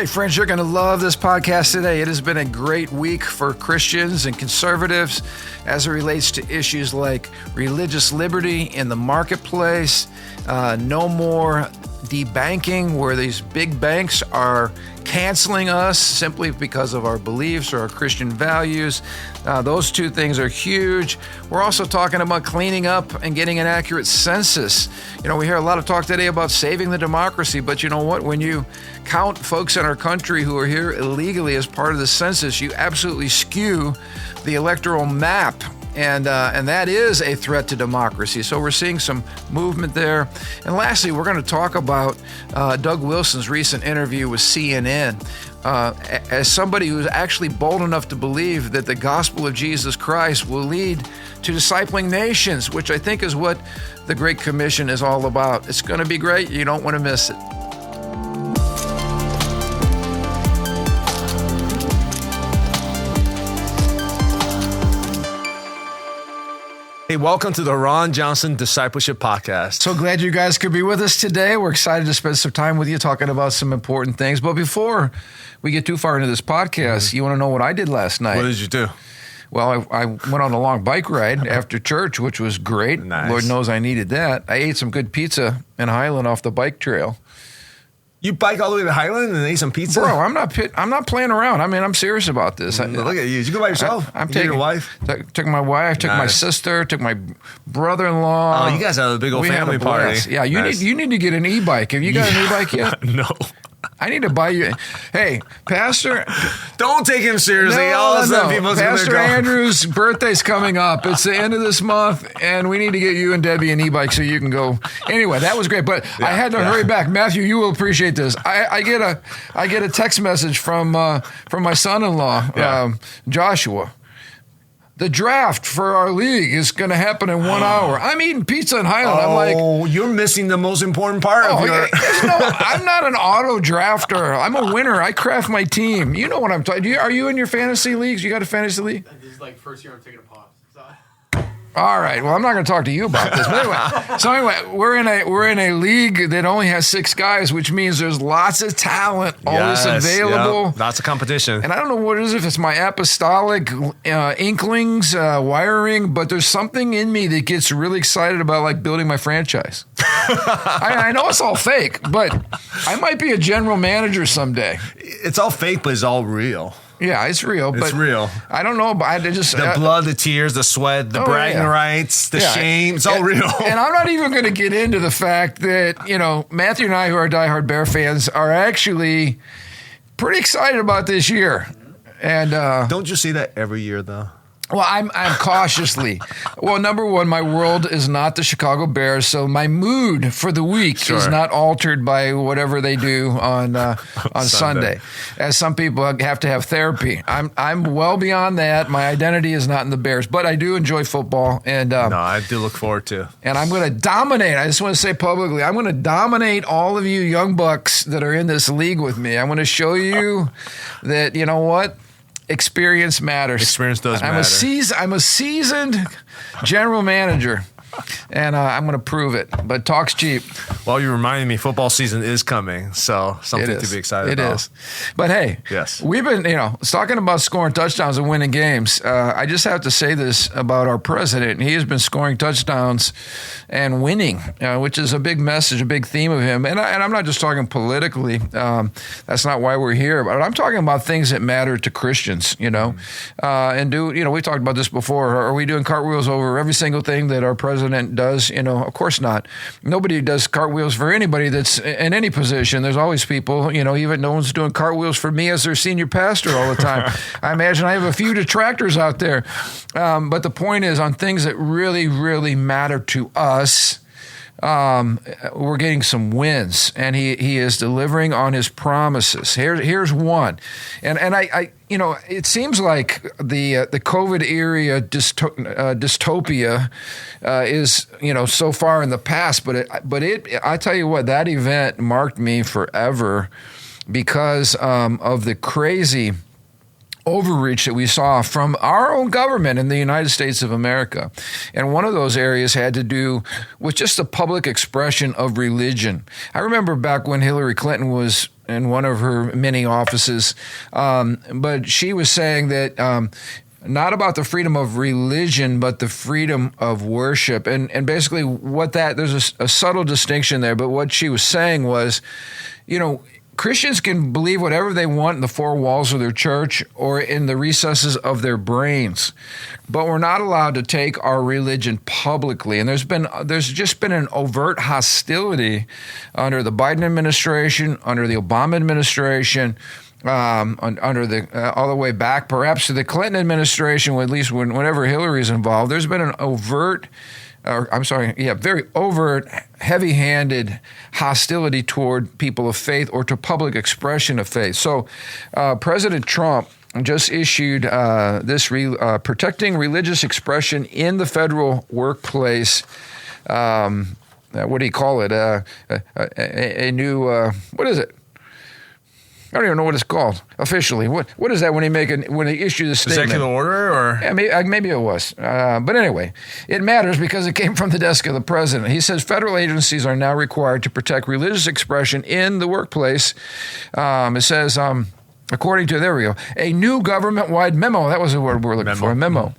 Hey friends, you're going to love this podcast today. It has been a great week for Christians and conservatives as it relates to issues like religious liberty in the marketplace, no more debanking where these big banks are canceling us simply because of our beliefs or our Christian values. Those two things are huge. We're also talking about cleaning up and getting an accurate census. You know, we hear a lot of talk today about saving the democracy, but you know what? When you count folks in our country who are here illegally as part of the census, you absolutely skew the electoral map. And that is a threat to democracy. So we're seeing some movement there. And lastly, we're going to talk about Doug Wilson's recent interview with CNN. As somebody who's actually bold enough to believe that the gospel of Jesus Christ will lead to discipling nations, which I think is what the Great Commission is all about. It's going to be great. You don't want to miss it. Hey, welcome to the Ron Johnson Discipleship Podcast. So glad you guys could be with us today. We're excited to spend some time with you talking about some important things. But before we get too far into this podcast, you want to know what I did last night? What did you do? Well, I went on a long bike ride after church, which was great. Nice. Lord knows I needed that. I ate some good pizza in Highland off the bike trail. You bike all the way to Highland and ate some pizza? Bro, I'm not playing around. I mean, I'm serious about this. Look at you. Did you go by yourself? I'm you taking your wife? Took my wife, took my sister, took my brother-in-law. Oh, you guys have a big old family party. Yeah, you need to get an e-bike. Have you got an e-bike yet? No. I need to buy you. Hey, Pastor. Don't take him seriously. Pastor Andrew's birthday's coming up. It's the end of this month, and we need to get you and Debbie an e-bike so you can go. Anyway, that was great, but I had to hurry back. Matthew, you will appreciate this. I get a text message from my son-in-law, Joshua. The draft for our league is going to happen in 1 hour. I'm eating pizza in Highland. I'm like, you're missing the most important part of your... I'm not an auto drafter. I'm a winner. I craft my team. You know what I'm talking. Are you in your fantasy leagues? You got a fantasy league? This is like first year I'm taking a pause. All right. Well, I'm not going to talk to you about this. But anyway, we're in a league that only has 6 guys, which means there's lots of talent always available. Yep. Lots of competition. And I don't know what it is, if it's my apostolic inklings, wiring, but there's something in me that gets really excited about like building my franchise. I know it's all fake, but I might be a general manager someday. It's all fake, but it's all real. Yeah, it's real. But it's real. I don't know, but I just... The blood, the tears, the sweat, the bragging rights, the shame, it's all real. And I'm not even going to get into the fact that, you know, Matthew and I, who are diehard Bear fans, are actually pretty excited about this year. And don't you see that every year, though? Well, I'm cautiously. Well, number one, my world is not the Chicago Bears, so my mood for the week is not altered by whatever they do on Sunday. As some people have to have therapy. I'm well beyond that. My identity is not in the Bears, but I do enjoy football, and no, I do look forward to. And I'm going to dominate. I just want to say publicly, I'm going to dominate all of you young bucks that are in this league with me. I'm going to show you that, you know what? Experience matters. Experience does matter. I'm a seasoned general manager, and I'm going to prove it. But talk's cheap. Well, you reminded me, football season is coming, so something to be excited about. It is. But hey, we've been, talking about scoring touchdowns and winning games. I just have to say this about our president. He has been scoring touchdowns and winning, which is a big message, a big theme of him. And I'm not just talking politically. That's not why we're here. But I'm talking about things that matter to Christians, we talked about this before. Are we doing cartwheels over every single thing that our president does? Of course not. Nobody does cartwheels for anybody that's in any position. There's always people, even no one's doing cartwheels for me as their senior pastor all the time. I imagine I have a few detractors out there. But the point is, on things that really, really matter to us, we're getting some wins, and he is delivering on his promises. Here's one, and I it seems like the COVID era dystopia is so far in the past, but I tell you what, that event marked me forever because of the crazy overreach that we saw from our own government in the United States of America. And one of those areas had to do with just the public expression of religion. I remember back when Hillary Clinton was in one of her many offices. But she was saying that not about the freedom of religion, but the freedom of worship. And basically there's a subtle distinction there, but what she was saying was, Christians can believe whatever they want in the four walls of their church or in the recesses of their brains, but we're not allowed to take our religion publicly. And there's just been an overt hostility under the Biden administration, under the Obama administration, under the all the way back, perhaps to the Clinton administration, at least whenever Hillary's involved. There's been an very overt, heavy-handed hostility toward people of faith or to public expression of faith. So President Trump just issued this protecting religious expression in the federal workplace. What do you call it? A new, what is it? I don't even know what it's called officially. What is that when they issue the statement? Executive order, or yeah, maybe it was. But anyway, it matters because it came from the desk of the president. He says federal agencies are now required to protect religious expression in the workplace. It says, according to a new government-wide memo. That was the word we're looking for. A memo.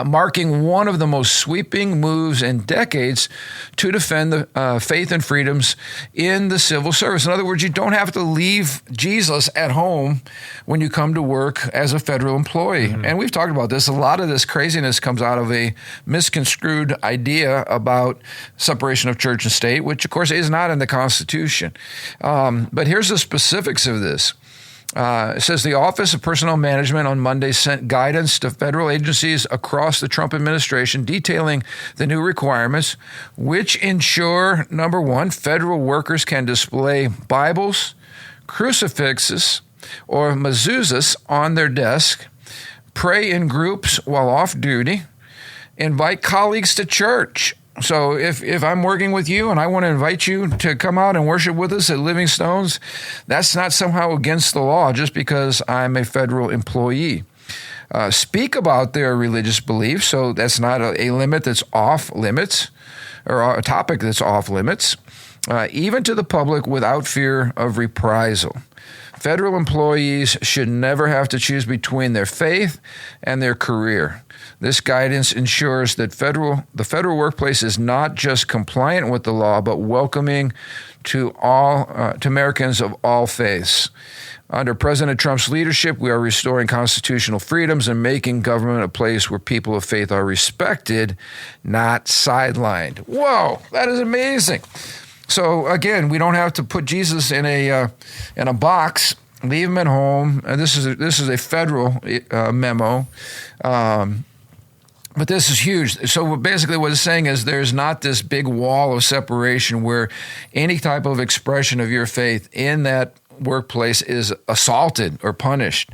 Marking one of the most sweeping moves in decades to defend the faith and freedoms in the civil service. In other words, you don't have to leave Jesus at home when you come to work as a federal employee. Mm-hmm. And we've talked about this. A lot of this craziness comes out of a misconstrued idea about separation of church and state, which, of course, is not in the Constitution. But here's the specifics of this. It says the Office of Personnel Management on Monday sent guidance to federal agencies across the Trump administration detailing the new requirements, which ensure, number one, federal workers can display Bibles, crucifixes, or mezuzahs on their desk, pray in groups while off duty, invite colleagues to church. So if I'm working with you and I want to invite you to come out and worship with us at Living Stones, that's not somehow against the law just because I'm a federal employee. Speak about their religious beliefs, so that's not a limit that's off limits or a topic that's off limits, even to the public without fear of reprisal. Federal employees should never have to choose between their faith and their career. This guidance ensures that the federal workplace is not just compliant with the law, but welcoming to Americans of all faiths. Under President Trump's leadership, we are restoring constitutional freedoms and making government a place where people of faith are respected, not sidelined. Whoa, that is amazing. So again, we don't have to put Jesus in a box, leave him at home. And this is a federal memo, but this is huge. So basically, what it's saying is there's not this big wall of separation where any type of expression of your faith in that workplace is assaulted or punished.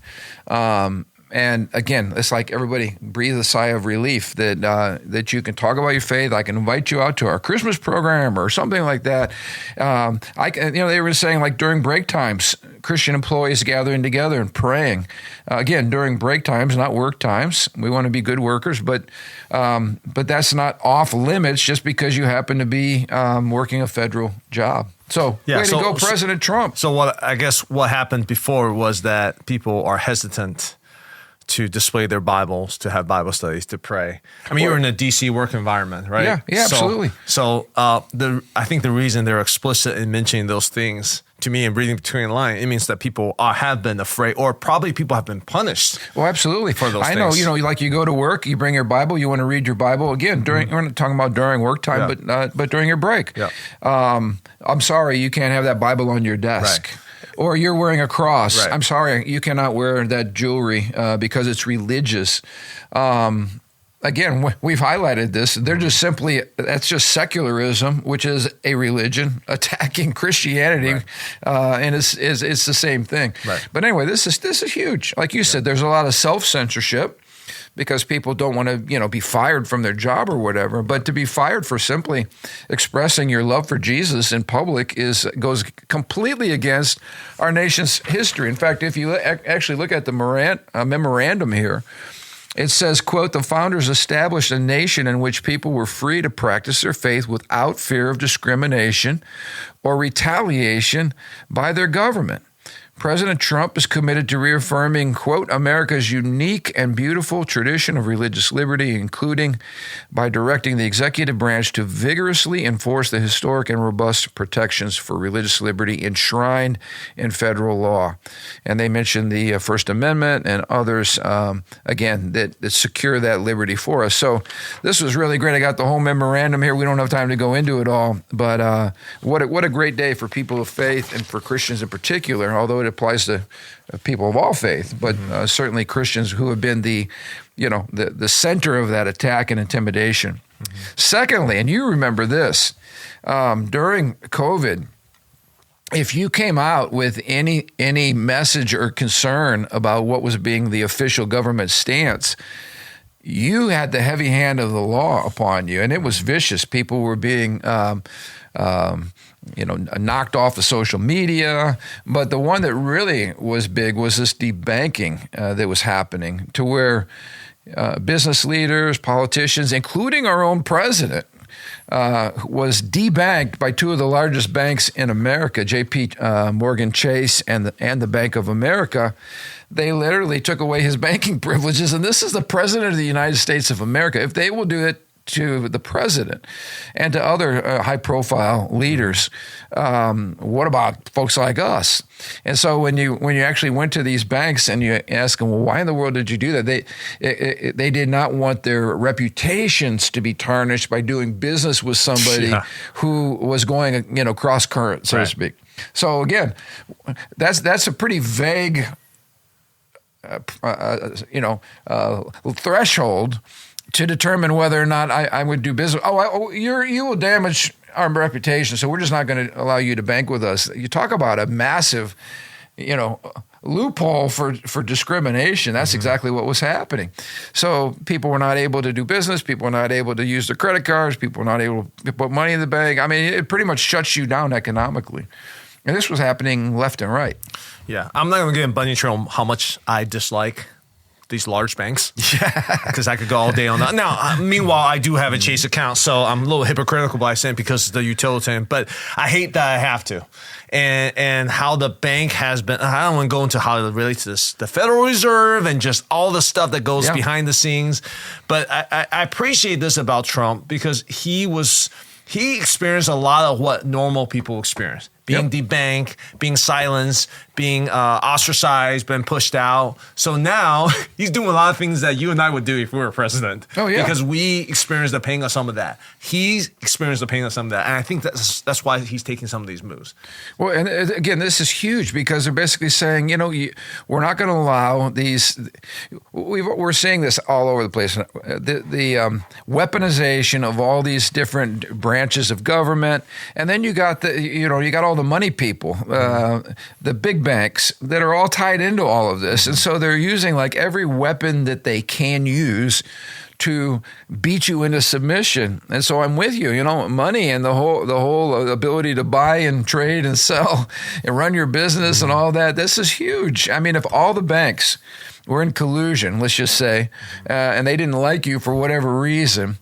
And again, it's like everybody breathe a sigh of relief that you can talk about your faith. I can invite you out to our Christmas program or something like that. They were saying like during break times, Christian employees gathering together and praying. Again, during break times, not work times. We want to be good workers, but that's not off limits just because you happen to be working a federal job. So, way to go, President Trump. So what happened before was that people are hesitant to display their Bibles, to have Bible studies, to pray. I mean, you're in a DC work environment, right? Yeah, absolutely. So I think the reason they're explicit in mentioning those things, to me, and reading between the lines, it means that people have been afraid, or probably people have been punished. Well, absolutely. For those things. I know, like you go to work, you bring your Bible, you want to read your Bible. Again, we're not talking about during work time, but during your break. Yeah. I'm sorry, you can't have that Bible on your desk. Right. Or you're wearing a cross. Right. I'm sorry, you cannot wear that jewelry because it's religious. Again, we've highlighted this. They're just that's just secularism, which is a religion attacking Christianity, right. And it's the same thing. Right. But anyway, this is huge. Like you said, there's a lot of self-censorship because people don't want to, be fired from their job or whatever. But to be fired for simply expressing your love for Jesus in public goes completely against our nation's history. In fact, if you actually look at the memorandum here, It says, quote, the founders established a nation in which people were free to practice their faith without fear of discrimination or retaliation by their government. President Trump is committed to reaffirming, quote, America's unique and beautiful tradition of religious liberty, including by directing the executive branch to vigorously enforce the historic and robust protections for religious liberty enshrined in federal law. And they mentioned the First Amendment and others, again, that secure that liberty for us. So this was really great. I got the whole memorandum here. We don't have time to go into it all, but what a great day for people of faith and for Christians in particular, although it applies to people of all faith, but certainly Christians who have been the center of that attack and intimidation. Mm-hmm. Secondly, and you remember this, during COVID, if you came out with any message or concern about what was being the official government stance, you had the heavy hand of the law upon you, and it was vicious. People were being knocked off of social media. But the one that really was big was this debanking that was happening, to where business leaders, politicians, including our own president, was debanked by two of the largest banks in America, J.P. Morgan Chase and the Bank of America. They literally took away his banking privileges, and this is the president of the United States of America. If they will do it to the president and to other high-profile leaders, what about folks like us? And so when you actually went to these banks and you ask them, well, why in the world did you do that? They did not want their reputations to be tarnished by doing business with somebody who was going, cross current, so to speak. So again, that's a pretty vague, threshold to determine whether or not I would do business. You will damage our reputation, so we're just not going to allow you to bank with us. You talk about a massive, loophole for discrimination. That's exactly what was happening. So people were not able to do business. People were not able to use their credit cards. People were not able to put money in the bank. I mean, it pretty much shuts you down economically. And this was happening left and right. Yeah, I'm not going to get in bunny trail on how much I dislike these large banks. Yeah. Because I could go all day on that. Now, meanwhile, I do have a Chase account, so I'm a little hypocritical by saying because it's the utilitarian, but I hate that I have to. And how the bank has been, I don't want to go into how it relates to this, the Federal Reserve and just all the stuff that goes behind the scenes. But I appreciate this about Trump because he experienced a lot of what normal people experience. Being debanked, being silenced, being ostracized, being pushed out. So now he's doing a lot of things that you and I would do if we were president. Oh, yeah. Because we experienced the pain of some of that. He's experienced the pain of some of that. And I think that's why he's taking some of these moves. Well, and again, this is huge because they're basically saying, we're not going to allow these. We're seeing this all over the place. The weaponization of all these different branches of government. And then you got all the money people, the big banks that are all tied into all of this. And so they're using like every weapon that they can use to beat you into submission. And so I'm with you, money and the whole ability to buy and trade and sell and run your business and all that. This is huge. I mean, if all the banks were in collusion, let's just say, and they didn't like you for whatever reason,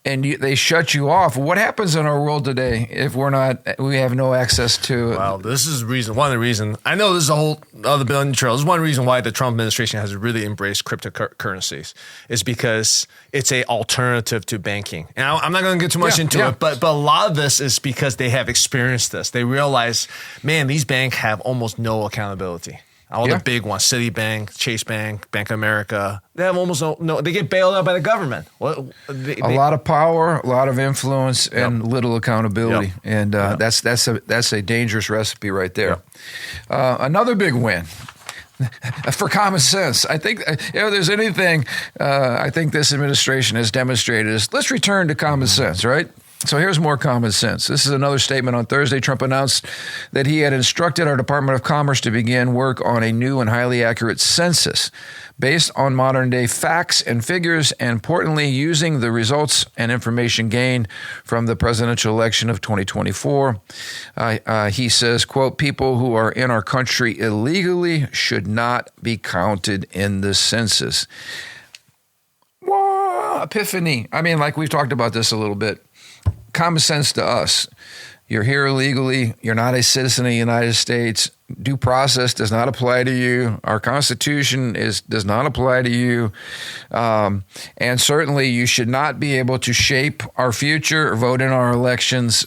and they shut you off. What happens in our world today if we have no access to it? Well, this is one of the reasons. I know this is a whole other billion trail. This is one reason why the Trump administration has really embraced cryptocurrencies is because it's a alternative to banking. And I'm not going to get too much into it, but a lot of this is because they have experienced this. They realize, man, these banks have almost no accountability. All the big ones, Citibank, Chase Bank, Bank of America, they have almost no. They get bailed out by the government. A lot of power, a lot of influence, and little accountability, and that's a dangerous recipe right there. Another big win for common sense. I think if there's anything I think this administration has demonstrated is let's return to common sense, right? So here's more common sense. This is another statement. On Thursday, Trump announced that he had instructed our Department of Commerce to begin work on a new and highly accurate census based on modern-day facts and figures, and importantly, using the results and information gained from the presidential election of 2024. He says, quote, people who are in our country illegally should not be counted in the census. Whoa, epiphany. I mean, like we've talked about this a little bit. Common sense to us. You're here illegally. You're not a citizen of the United States. Due process does not apply to you. Our Constitution does not apply to you. And certainly you should not be able to shape our future or vote in our elections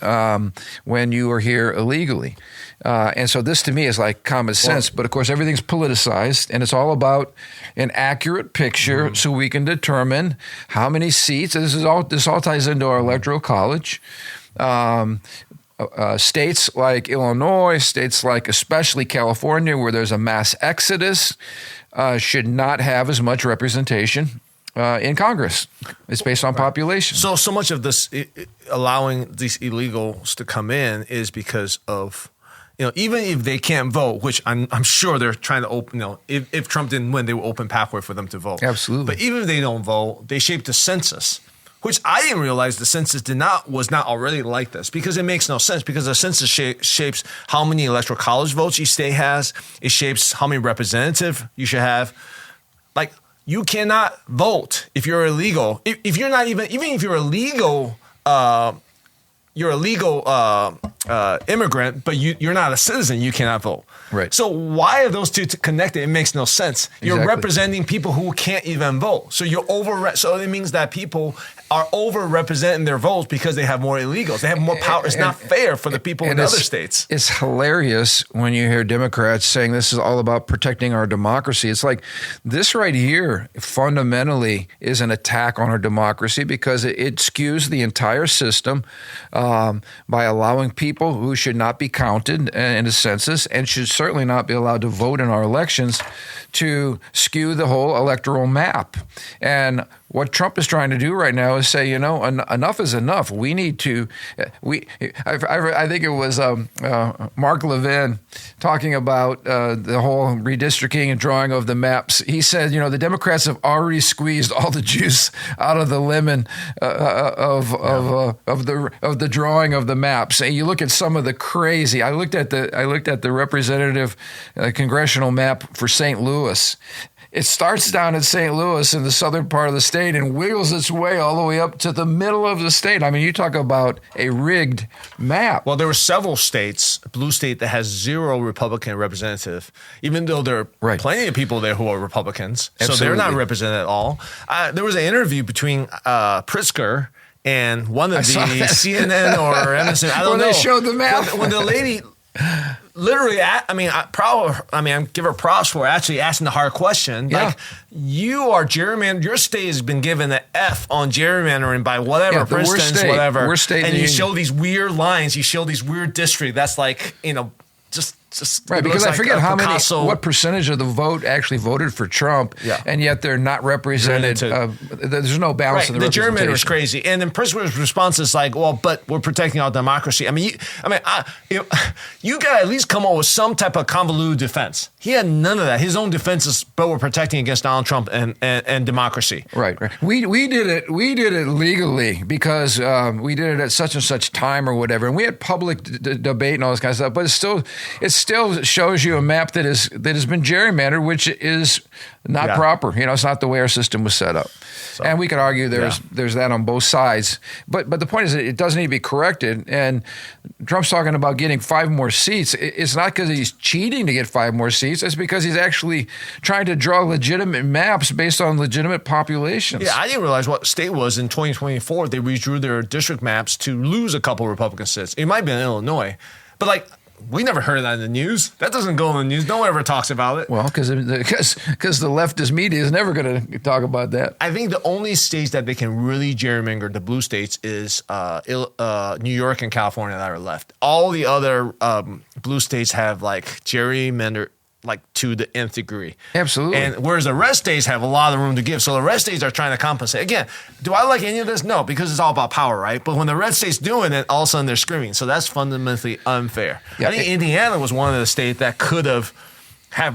when you are here illegally. And so this to me is like common sense, but of course everything's politicized, and it's all about an accurate picture so we can determine how many seats. This all ties into our electoral college. States like Illinois, states like especially California, where there's a mass exodus, should not have as much representation in Congress. It's based on population. So much of this allowing these illegals to come in is because of, even if they can't vote, which I'm sure they're trying to open, if Trump didn't win, they would open pathway for them to vote. Absolutely. But even if they don't vote, they shaped the census, which I didn't realize the census was not already like this, because it makes no sense, because the census shapes how many electoral college votes each state has. It shapes how many representative you should have. Like, you cannot vote if you're illegal. If you're not even if you're illegal, you're a legal immigrant, but you're not a citizen, you cannot vote. Right. So why are those two connected? It makes no sense. You're representing people who can't even vote. So so it means that people are overrepresenting their votes because they have more illegals. They have more power. It's not fair for the people in other states. It's hilarious when you hear Democrats saying this is all about protecting our democracy. It's like this right here fundamentally is an attack on our democracy, because it skews the entire system by allowing people who should not be counted in a census and should certainly not be allowed to vote in our elections to skew the whole electoral map. And what Trump is trying to do right now is say, enough is enough. We need to. I think it was Mark Levin talking about the whole redistricting and drawing of the maps. He said, the Democrats have already squeezed all the juice out of the lemon of the drawing of the maps. And you look at some of the crazy. I looked at the representative congressional map for St. Louis. It starts down in St. Louis in the southern part of the state and wiggles its way all the way up to the middle of the state. I mean, you talk about a rigged map. Well, there were several states, blue state, that has 0 Republican representative, even though there are plenty of people there who are Republicans. Absolutely. So they're not represented at all. There was an interview between Pritzker and one of the CNN or MSN. I don't know. They showed the map. When the lady literally, I give her props for actually asking the hard question. Yeah. Like, you are gerrymandering. Your state has been given an F on gerrymandering by whatever, for instance, whatever. Worst state and you show these weird lines. You show these weird districts. That's like, just right, because I forget what percentage of the vote actually voted for Trump, and yet they're not represented. There's no balance in the representation. The gerrymander is crazy, and then Pritzker's response is like, "Well, but we're protecting our democracy." You got to at least come up with some type of convoluted defense. He had none of that. His own defense is, "But we're protecting against Donald Trump and democracy." Right. We did it legally because we did it at such and such time or whatever, and we had public debate and all this kind of stuff. But it still shows you a map that has been gerrymandered, which is not proper. It's not the way our system was set up. So, and we could argue there's that on both sides. But the point is that it does need to be corrected. And Trump's talking about getting 5 more seats. It's not because he's cheating to get 5 more seats. It's because he's actually trying to draw legitimate maps based on legitimate populations. Yeah, I didn't realize what state was in 2024. They redrew their district maps to lose a couple of Republican seats. It might have been Illinois. But we never heard of that in the news. That doesn't go in the news. No one ever talks about it. Well, because the leftist media is never going to talk about that. I think the only states that they can really gerrymander, the blue states, is New York and California that are left. All the other blue states have gerrymander like to the nth degree. Absolutely. And whereas the red states have a lot of room to give. So the red states are trying to compensate. Again, do I like any of this? No, because it's all about power, right? But when the red states doing it, all of a sudden they're screaming. So that's fundamentally unfair. Yeah, I think Indiana was one of the states that could have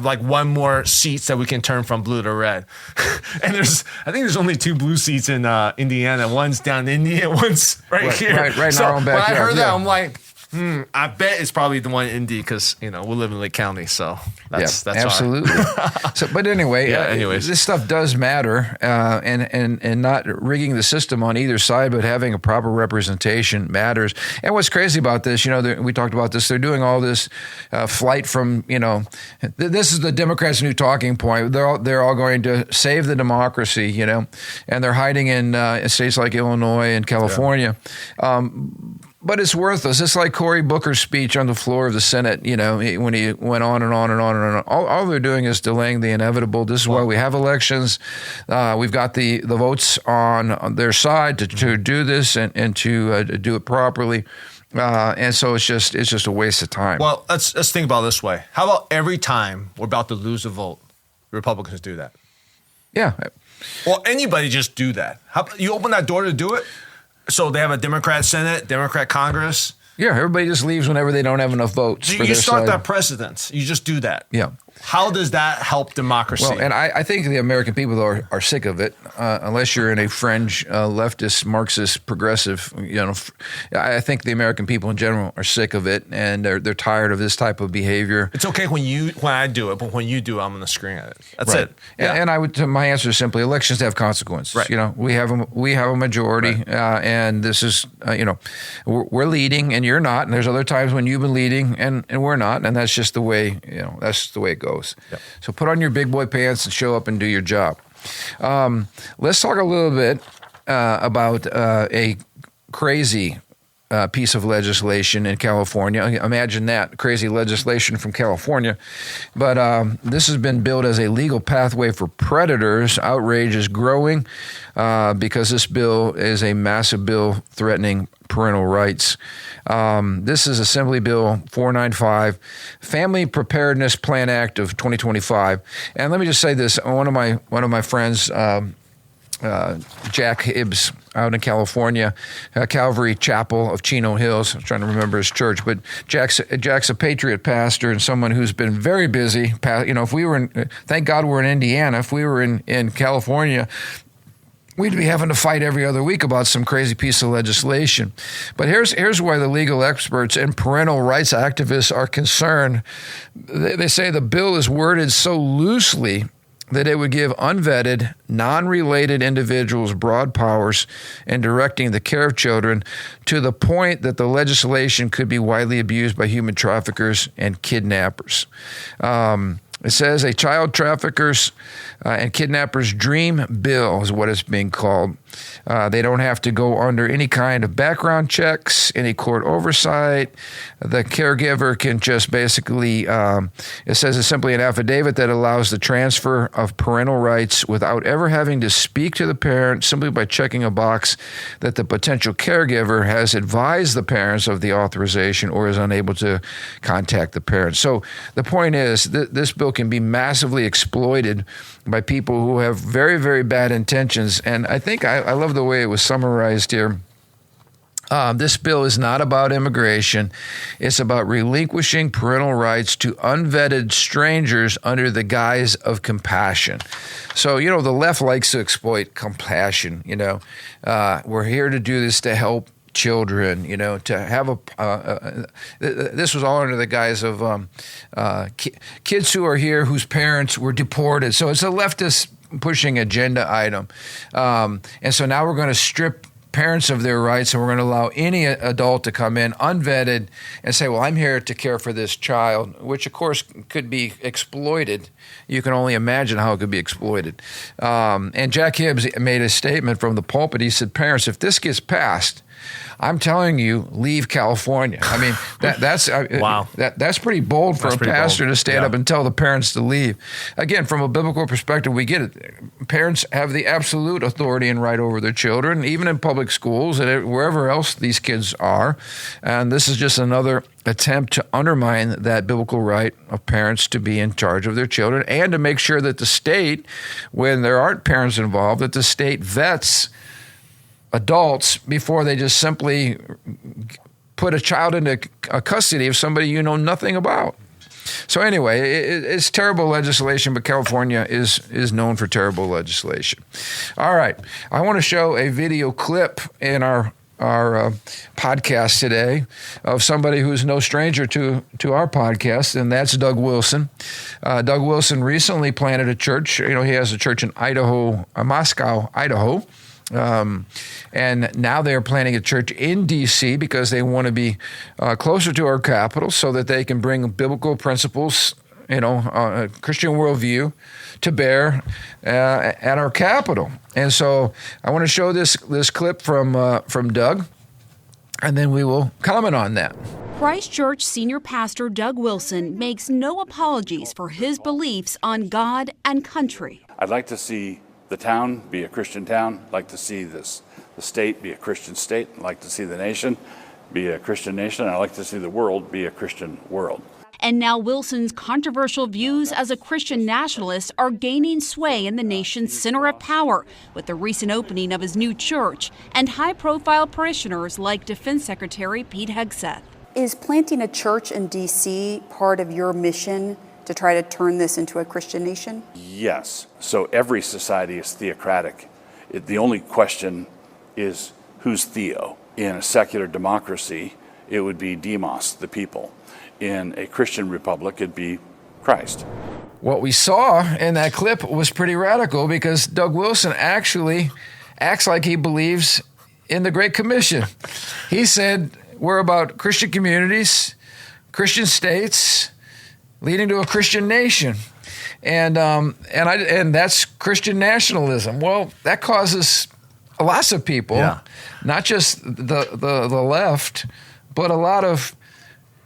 like one more seats that we can turn from blue to red. And I think there's only 2 blue seats in Indiana. One's down in India, one's right here. Right so in our own backyard. When I heard that, I'm like, I bet it's probably the one in Indy because we live in Lake County, so that's absolutely. But anyway, anyways, this stuff does matter, and not rigging the system on either side, but having a proper representation matters. And what's crazy about this, we talked about this. They're doing all this flight from, this is the Democrats' new talking point. They're all going to save the democracy, and they're hiding in states like Illinois and California. Yeah. But it's worthless. It's like Cory Booker's speech on the floor of the Senate, when he went on and on and on and on. All they're doing is delaying the inevitable. This is why we have elections. We've got the votes on their side to do this and to do it properly. And so it's just a waste of time. Well, let's think about it this way. How about every time we're about to lose a vote, Republicans do that? Yeah. Well, anybody just do that. You open that door to do it? So they have a Democrat Senate, Democrat Congress. Yeah, everybody just leaves whenever they don't have enough votes. So you start that precedent. You just do that. Yeah. How does that help democracy? Well, and I think the American people are sick of it, unless you're in a fringe leftist, Marxist, progressive. I think the American people in general are sick of it, and they're tired of this type of behavior. It's okay when I do it, but when you do, I'm going to scream at it. That's right. it. Yeah. And my answer is simply: elections have consequences. Right. We have a majority, right. And this is we're leading, and you're not. And there's other times when you've been leading, and we're not, and that's just the way that's the way it goes. Yep. So put on your big boy pants and show up and do your job. Let's talk a little bit about a crazy piece of legislation in California. Imagine that, crazy legislation from California. But this has been billed as a legal pathway for predators. Outrage is growing because this bill is a massive bill threatening parental rights. This is Assembly Bill 495, Family Preparedness Plan Act of 2025. And let me just say this: one of my friends, Jack Hibbs, out in California, Calvary Chapel of Chino Hills. I'm trying to remember his church, but Jack's a Patriot pastor and someone who's been very busy. If we were thank God we're in Indiana. If we were in California, we'd be having to fight every other week about some crazy piece of legislation. But here's why the legal experts and parental rights activists are concerned. They say the bill is worded so loosely that it would give unvetted, non-related individuals broad powers in directing the care of children to the point that the legislation could be widely abused by human traffickers and kidnappers. It says a child traffickers and kidnappers' dream bill is what it's being called. They don't have to go under any kind of background checks, any court oversight. The caregiver can just basically, it says it's simply an affidavit that allows the transfer of parental rights without ever having to speak to the parent, simply by checking a box that the potential caregiver has advised the parents of the authorization or is unable to contact the parents. So the point is that this bill can be massively exploited by people who have very, very bad intentions. And I think I love the way it was summarized here. This bill is not about immigration. It's about relinquishing parental rights to unvetted strangers under the guise of compassion. So, the left likes to exploit compassion. We're here to do this to help children, to have this was all under the guise of kids who are here whose parents were deported. So it's a leftist pushing agenda item. And so now we're going to strip parents of their rights, and we're going to allow any adult to come in unvetted and say, well, I'm here to care for this child, which of course could be exploited. You can only imagine how it could be exploited. And Jack Hibbs made a statement from the pulpit. He said, parents, if this gets passed, I'm telling you, leave California. I mean, that's wow. That's pretty bold for a pastor to stand up and tell the parents to leave. Again, from a biblical perspective, we get it. Parents have the absolute authority and right over their children. Even in public public schools and wherever else these kids are. And this is just another attempt to undermine that biblical right of parents to be in charge of their children, and to make sure that the state, when there aren't parents involved, that the state vets adults before they just simply put a child into custody of somebody you know nothing about. So anyway, it's terrible legislation, but California is known for terrible legislation. All right, I want to show a video clip in our podcast today of somebody who's no stranger to our podcast, and that's Doug Wilson. Doug Wilson recently planted a church. He has a church in Moscow, Idaho. And now they're planning a church in D.C. because they want to be closer to our capital so that they can bring biblical principles, Christian worldview to bear at our capital. And so I want to show this clip from Doug, and then we will comment on that. Christchurch senior pastor Doug Wilson makes no apologies for his beliefs on God and country. I'd like to see the town be a Christian town. I'd like to see the state be a Christian state. I'd like to see the nation be a Christian nation. I'd like to see the world be a Christian world. And now Wilson's controversial views as a Christian nationalist are gaining sway in the nation's center of power with the recent opening of his new church and high-profile parishioners like Defense Secretary Pete Hegseth. Is planting a church in D.C. part of your mission to try to turn this into a Christian nation? Yes. So every society is theocratic. The only question is who's theo. In a secular democracy, it would be demos, the people. In a Christian republic, it'd be Christ. What we saw in that clip was pretty radical, because Doug Wilson actually acts like he believes in the Great Commission. He said, we're about Christian communities, Christian states, leading to a Christian nation, and that's Christian nationalism. Well, that causes lots of people, not just the left, but a lot of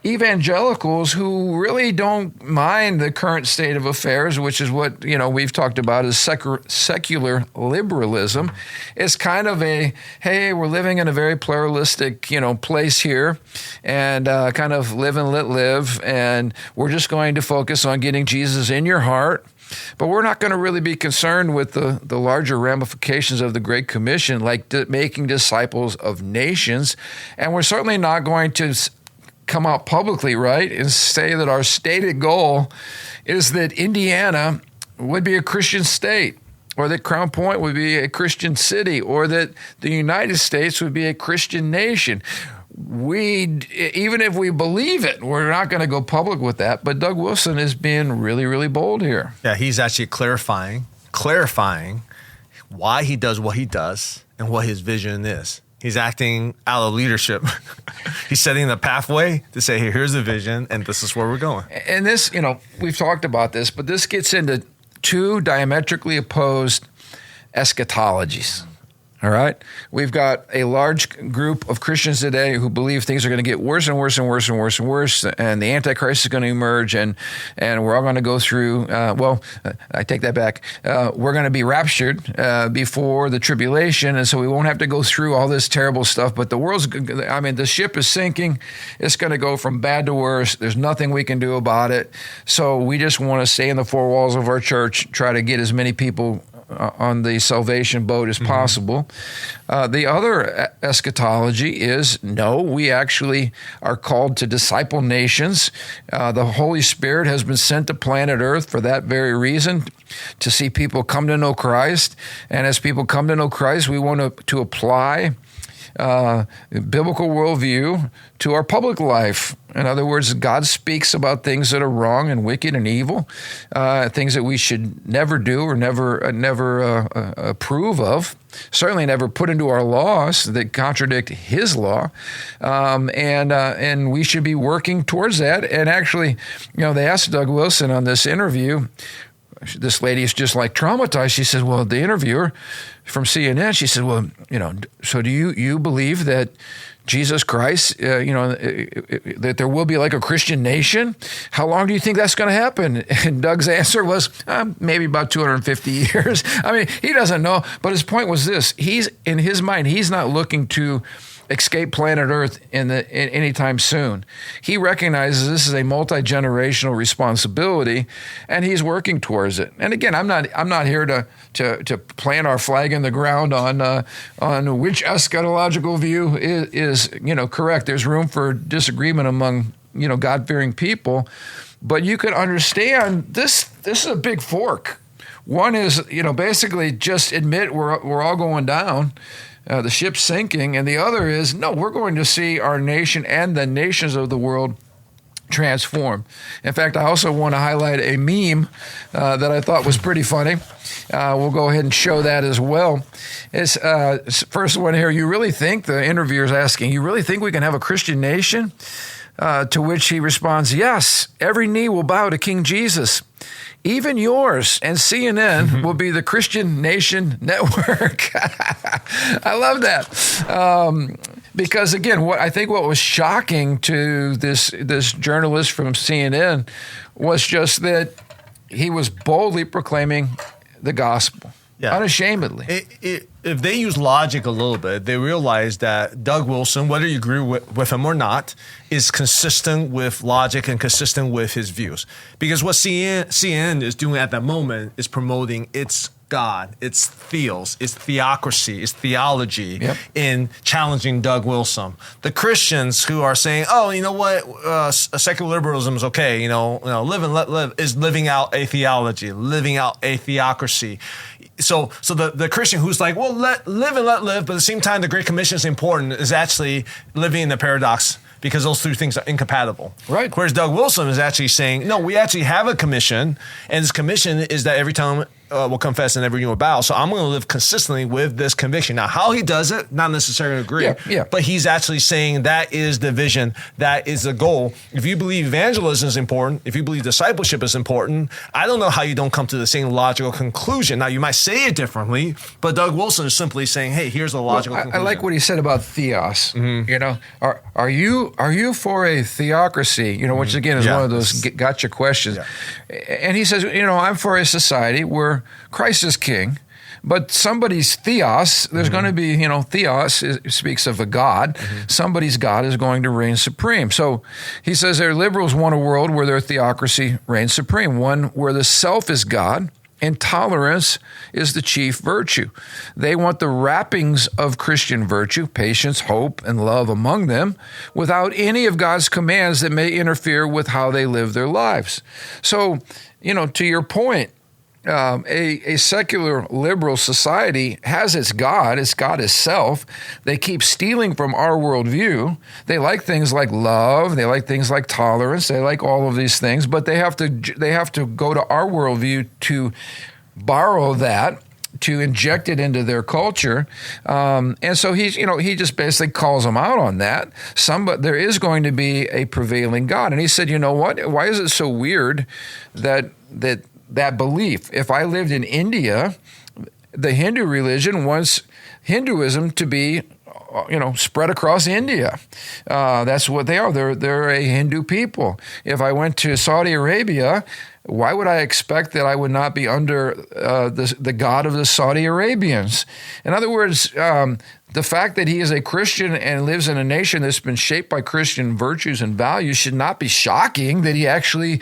evangelicals who really don't mind the current state of affairs, which is what we've talked about as secular liberalism. It's kind of a, hey, we're living in a very pluralistic place here, and kind of live and let live, and we're just going to focus on getting Jesus in your heart. But we're not going to really be concerned with the larger ramifications of the Great Commission, like making disciples of nations, and we're certainly not going to come out publicly, right, and say that our stated goal is that Indiana would be a Christian state, or that Crown Point would be a Christian city, or that the United States would be a Christian nation. Even if we believe it, we're not going to go public with that. But Doug Wilson is being really, really bold here. Yeah, he's actually clarifying why he does what he does and what his vision is. He's acting out of leadership. He's setting the pathway to say, hey, here's the vision, and this is where we're going. And this, we've talked about this, but this gets into two diametrically opposed eschatologies. All right? We've got a large group of Christians today who believe things are going to get worse and worse and worse and worse and worse, and the Antichrist is going to emerge, and we're all going to go through, I take that back. We're going to be raptured before the tribulation, and so we won't have to go through all this terrible stuff, but the ship is sinking. It's going to go from bad to worse. There's nothing we can do about it. So we just want to stay in the four walls of our church, try to get as many people on the salvation boat as possible. The other eschatology is, no, we actually are called to disciple nations. The Holy Spirit has been sent to planet Earth for that very reason, to see people come to know Christ. And as people come to know Christ, we want to apply biblical worldview to our public life. In other words, God speaks about things that are wrong and wicked and evil, things that we should never do or never approve of, certainly never put into our laws that contradict His law, and we should be working towards that. And actually, they asked Doug Wilson on this interview, this lady is just like traumatized. She said, well, the interviewer from CNN, she said, well, so do you believe that Jesus Christ, that there will be like a Christian nation. How long do you think that's going to happen? And Doug's answer was maybe about 250 years. I mean, he doesn't know. But his point was this. In his mind, he's not looking to escape planet Earth anytime soon. He recognizes this is a multi-generational responsibility, and he's working towards it. And again, I'm not here to plant our flag in the ground on which eschatological view is correct. There's room for disagreement among God-fearing people, but you can understand this is a big fork. One is basically just admit we're all going down. The ship's sinking, and the other is, no, we're going to see our nation and the nations of the world transform. In fact, I also want to highlight a meme that I thought was pretty funny. We'll go ahead and show that as well. It's first one here. You really think, the interviewer's asking, you really think we can have a Christian nation? To which he responds, yes, every knee will bow to King Jesus. Even yours, and CNN will be the Christian Nation Network. I love that. Because again, what was shocking to this journalist from CNN was just that he was boldly proclaiming the gospel. Yeah. Unashamedly. If they use logic a little bit, they realize that Doug Wilson, whether you agree with him or not, is consistent with logic and consistent with his views. Because what CNN is doing at that moment is promoting its God, its theos, its theocracy, its theology in challenging Doug Wilson. The Christians who are saying, oh, you know what, secular liberalism is okay, live and let live, is living out a theology, living out a theocracy. So the Christian who's like, well, live and let live, but at the same time, the Great Commission is important, is actually living in the paradox, because those two things are incompatible. Right. Whereas Doug Wilson is actually saying, no, we actually have a commission, and this commission is that every time we'll confess and every knee will bow. So I'm going to live consistently with this conviction. Now, how he does it, not necessarily agree. Yeah. But he's actually saying that is the vision, that is the goal. If you believe evangelism is important, if you believe discipleship is important, I don't know how you don't come to the same logical conclusion. Now, you might say it differently, but Doug Wilson is simply saying, hey, here's the logical conclusion. I like what he said about theos. Mm-hmm. Are you for a theocracy? Which again is one of those gotcha questions. Yeah. And he says, I'm for a society where Christ is king, but somebody's theos, there's going to be, theos speaks of a God. Mm-hmm. Somebody's God is going to reign supreme. So he says their liberals want a world where their theocracy reigns supreme, one where the self is God and tolerance is the chief virtue. They want the wrappings of Christian virtue, patience, hope, and love among them, without any of God's commands that may interfere with how they live their lives. So, to your point, a secular liberal society has its God is self. They keep stealing from our worldview. They like things like love. They like things like tolerance. They like all of these things, but they have to go to our worldview to borrow that, to inject it into their culture. And so he just basically calls them out on that. But there is going to be a prevailing God. And he said, you know what? Why is it so weird that belief? If I lived in India, the Hindu religion wants Hinduism to be, spread across India. That's what they are. They're a Hindu people. If I went to Saudi Arabia, why would I expect that I would not be under the God of the Saudi Arabians? In other words, the fact that he is a Christian and lives in a nation that's been shaped by Christian virtues and values should not be shocking that he actually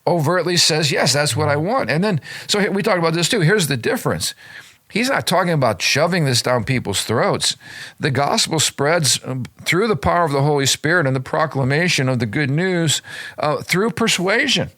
overtly says, yes, that's what I want. And then, so we talked about this too. Here's the difference. He's not talking about shoving this down people's throats. The gospel spreads through the power of the Holy Spirit and the proclamation of the good news through persuasion.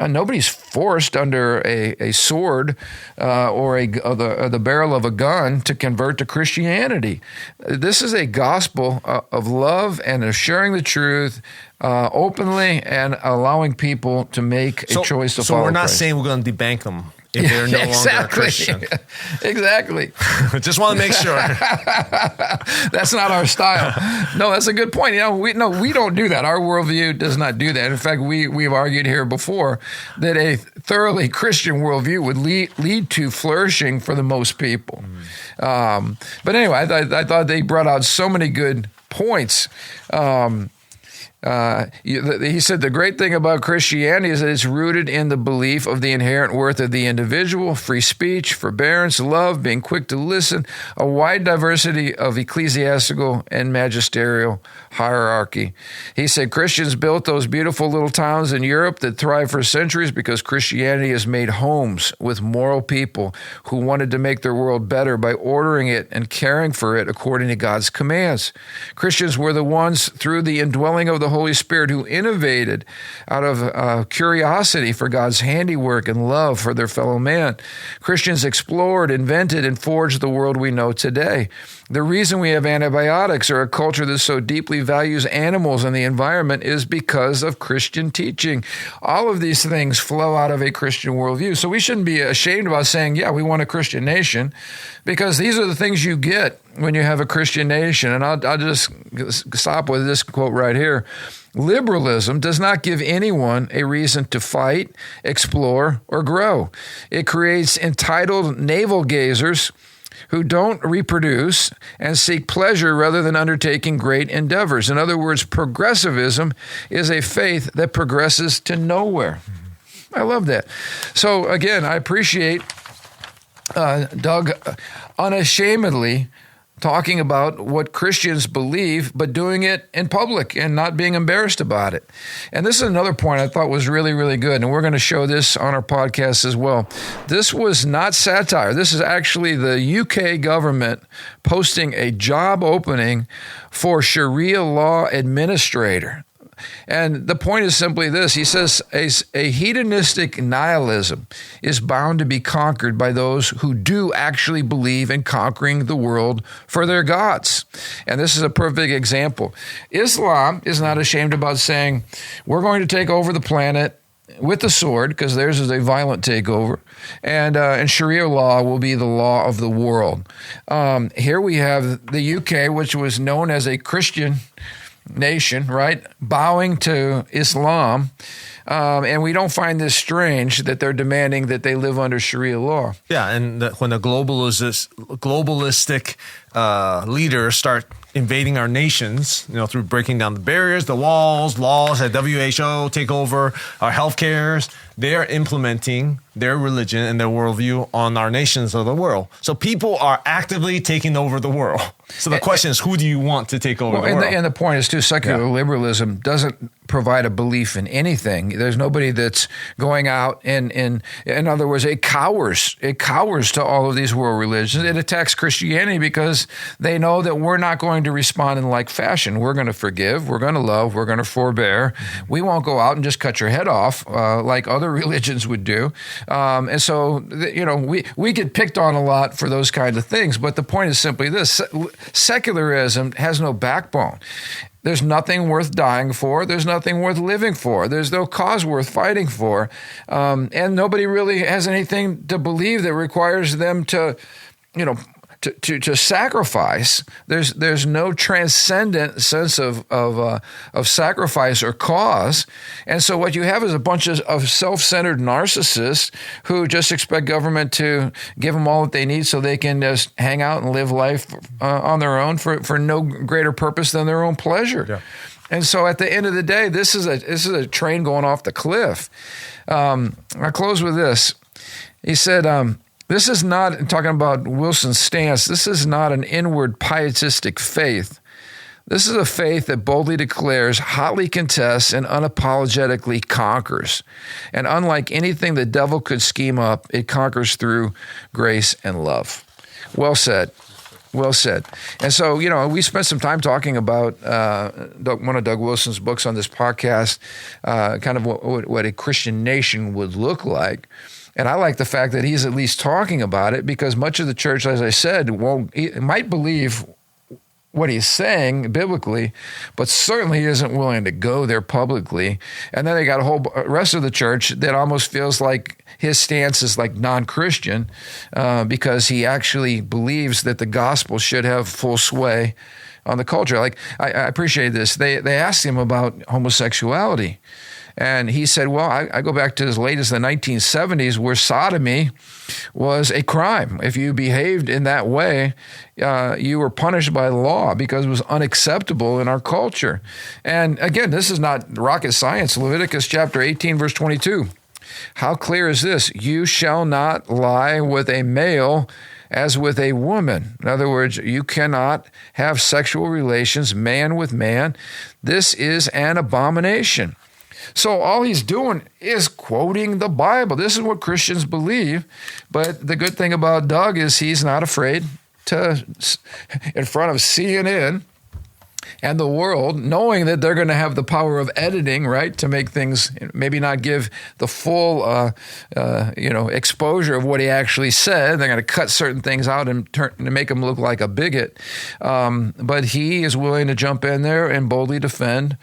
Nobody's forced under a sword or the barrel of a gun to convert to Christianity. This is a gospel of love and of sharing the truth openly and allowing people to make a choice to follow So we're not Christ. saying we're going to debank them if they're no longer a Christian. Exactly. Just want to make sure. That's not our style. No, that's a good point. We don't do that. Our worldview does not do that. In fact, we've argued here before that a thoroughly Christian worldview would lead to flourishing for the most people. But anyway, I thought they brought out so many good points. He said the great thing about Christianity is that it's rooted in the belief of the inherent worth of the individual, free speech, forbearance, love, being quick to listen, a wide diversity of ecclesiastical and magisterial hierarchy. He said Christians built those beautiful little towns in Europe that thrived for centuries because Christianity has made homes with moral people who wanted to make their world better by ordering it and caring for it according to God's commands. Christians were the ones, through the indwelling of the Holy Spirit, who innovated out of curiosity for God's handiwork and love for their fellow man. Christians explored, invented, and forged the world we know today. The reason we have antibiotics or a culture that so deeply values animals and the environment is because of Christian teaching. All of these things flow out of a Christian worldview. So we shouldn't be ashamed about saying, yeah, we want a Christian nation, because these are the things you get when you have a Christian nation. And I'll just stop with this quote right here. Liberalism does not give anyone a reason to fight, explore, or grow. It creates entitled navel gazers who don't reproduce and seek pleasure rather than undertaking great endeavors. In other words, progressivism is a faith that progresses to nowhere. I love that. So again, I appreciate Doug unashamedly talking about what Christians believe, but doing it in public and not being embarrassed about it. And this is another point I thought was really, really good. And we're going to show this on our podcast as well. This was not satire. This is actually the UK government posting a job opening for Sharia law administrator. And the point is simply this. He says a hedonistic nihilism is bound to be conquered by those who do actually believe in conquering the world for their gods. And this is a perfect example. Islam is not ashamed about saying, we're going to take over the planet with the sword, because theirs is a violent takeover, and Sharia law will be the law of the world. Here we have the UK, which was known as a Christian nation, right, bowing to Islam, and we don't find this strange that they're demanding that they live under Sharia law. Yeah, and when the globalistic leaders start invading our nations, through breaking down the barriers, the walls, laws that WHO take over, our healthcares, they're implementing their religion and their worldview on our nations of the world. So people are actively taking over the world. So the question is, who do you want to take over the world? And the point is, too, secular liberalism doesn't provide a belief in anything. There's nobody that's going out and in other words, it cowers to all of these world religions. It attacks Christianity because they know that we're not going to respond in like fashion. We're going to forgive, we're going to love, we're going to forbear. We won't go out and just cut your head off like other religions would do. And so, we get picked on a lot for those kinds of things. But the point is simply this. Secularism has no backbone. There's nothing worth dying for. There's nothing worth living for. There's no cause worth fighting for. And nobody really has anything to believe that requires them to sacrifice. There's no transcendent sense of sacrifice or cause. And so what you have is a bunch of self-centered narcissists who just expect government to give them all that they need so they can just hang out and live life on their own for no greater purpose than their own pleasure. Yeah. And so at the end of the day, this is a train going off the cliff. I'll close with this. He said, this is not, talking about Wilson's stance, this is not an inward pietistic faith. This is a faith that boldly declares, hotly contests, and unapologetically conquers. And unlike anything the devil could scheme up, it conquers through grace and love. Well said. Well said. And so, we spent some time talking about one of Doug Wilson's books on this podcast, kind of what a Christian nation would look like. And I like the fact that he's at least talking about it, because much of the church, as I said, might believe what he's saying biblically, but certainly isn't willing to go there publicly. And then they got a whole rest of the church that almost feels like his stance is like non-Christian because he actually believes that the gospel should have full sway on the culture. Like, I appreciate this. They asked him about homosexuality. And he said, well, I go back to as late as the 1970s where sodomy was a crime. If you behaved in that way, you were punished by the law because it was unacceptable in our culture. And again, this is not rocket science. Leviticus chapter 18, verse 22. How clear is this? You shall not lie with a male as with a woman. In other words, you cannot have sexual relations, man with man. This is an abomination. So all he's doing is quoting the Bible. This is what Christians believe. But the good thing about Doug is he's not afraid to, in front of CNN and the world, knowing that they're going to have the power of editing, right, to make things, maybe not give the full, exposure of what he actually said. They're going to cut certain things out and make him look like a bigot. But he is willing to jump in there and boldly defend,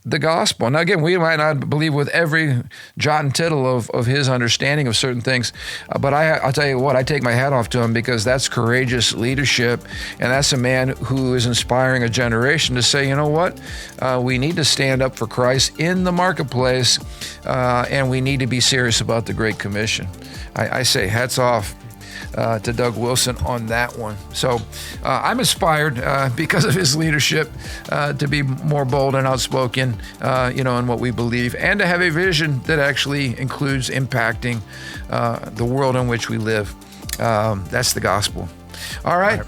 the gospel. Now, again, we might not believe with every jot and tittle of his understanding of certain things, but I'll tell you what, I take my hat off to him because that's courageous leadership, and that's a man who is inspiring a generation to say, you know what, we need to stand up for Christ in the marketplace, and we need to be serious about the Great Commission. I say hats off to Doug Wilson on that one. So I'm inspired because of his leadership to be more bold and outspoken, in what we believe, and to have a vision that actually includes impacting the world in which we live. That's the gospel. All right.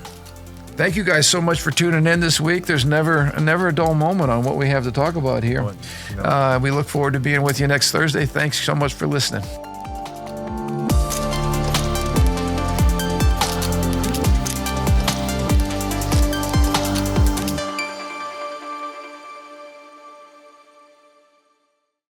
Thank you guys so much for tuning in this week. There's never a dull moment on what we have to talk about here. We look forward to being with you next Thursday. Thanks so much for listening.